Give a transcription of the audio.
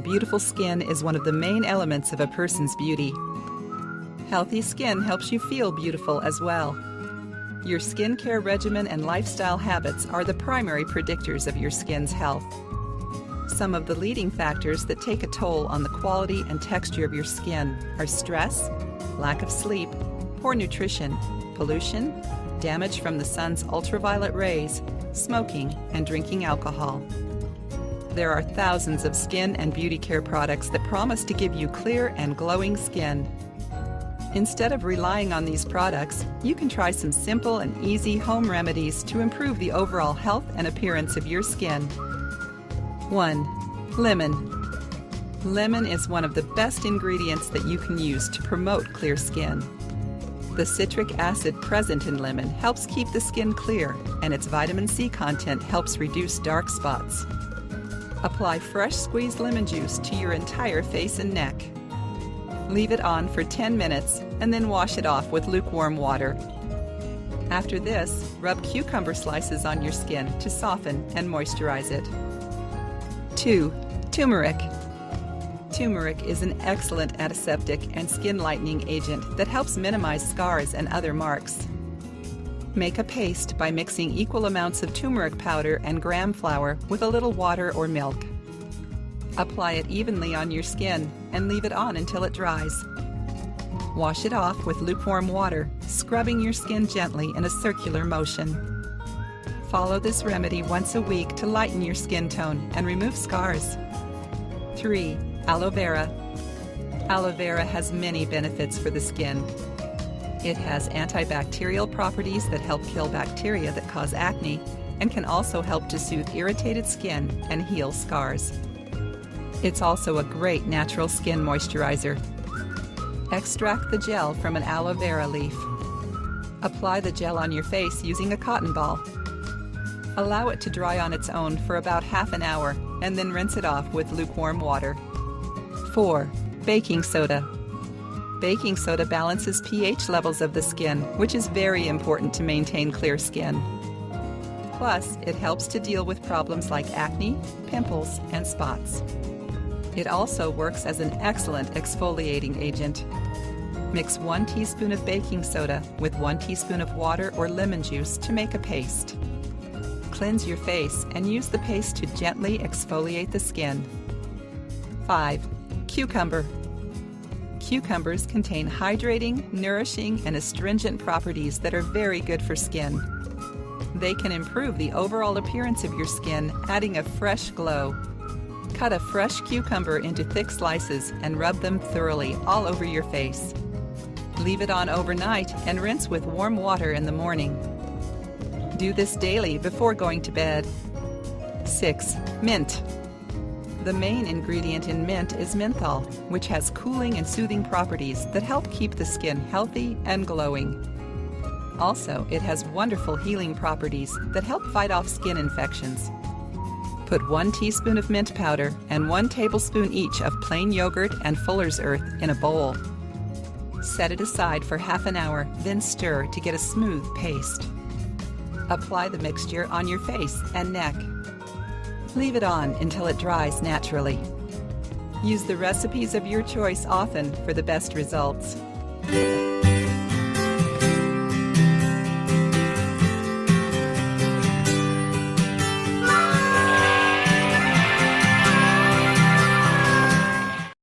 beautiful skin is one of the main elements of a person's beauty. Healthy skin helps you feel beautiful as well. Your skincare regimen and lifestyle habits are the primary predictors of your skin's health. Some of the leading factors that take a toll on the quality and texture of your skin are stress, lack of sleep, poor nutrition, pollution, damage from the sun's ultraviolet rays, smoking, and drinking alcohol. There are thousands of skin and beauty care products that promise to give you clear and glowing skin. Instead of relying on these products, you can try some simple and easy home remedies to improve the overall health and appearance of your skin. 1. Lemon. Lemon is one of the best ingredients that you can use to promote clear skin. The citric acid present in lemon helps keep the skin clear, and its vitamin C content helps reduce dark spots. Apply fresh squeezed lemon juice to your entire face and neck. Leave it on for 10 minutes and then wash it off with lukewarm water. After this, rub cucumber slices on your skin to soften and moisturize it. 2. Turmeric. Turmeric is an excellent antiseptic and skin lightening agent that helps minimize scars and other marks. Make a paste by mixing equal amounts of turmeric powder and gram flour with a little water or milk. Apply it evenly on your skin and leave it on until it dries. Wash it off with lukewarm water, scrubbing your skin gently in a circular motion. Follow this remedy once a week to lighten your skin tone and remove scars. 3. Aloe vera. Aloe vera has many benefits for the skin. It has antibacterial properties that help kill bacteria that cause acne and can also help to soothe irritated skin and heal scars. It's also a great natural skin moisturizer. Extract the gel from an aloe vera leaf. Apply the gel on your face using a cotton ball. Allow it to dry on its own for about half an hour and then rinse it off with lukewarm water. 4. Baking soda. Baking soda balances pH levels of the skin, which is very important to maintain clear skin. Plus, it helps to deal with problems like acne, pimples, and spots. It also works as an excellent exfoliating agent. Mix 1 teaspoon of baking soda with 1 teaspoon of water or lemon juice to make a paste. Cleanse your face and use the paste to gently exfoliate the skin. 5. Cucumber. Cucumbers contain hydrating, nourishing, and astringent properties that are very good for skin. They can improve the overall appearance of your skin, adding a fresh glow. Cut a fresh cucumber into thick slices and rub them thoroughly all over your face. Leave it on overnight and rinse with warm water in the morning. Do this daily before going to bed. 6. Mint. The main ingredient in mint is menthol, which has cooling and soothing properties that help keep the skin healthy and glowing. Also, it has wonderful healing properties that help fight off skin infections. Put 1 teaspoon of mint powder and 1 tablespoon each of plain yogurt and fuller's earth in a bowl. Set it aside for half an hour, then stir to get a smooth paste. Apply the mixture on your face and neck. Leave it on until it dries naturally. Use the recipes of your choice often for the best results.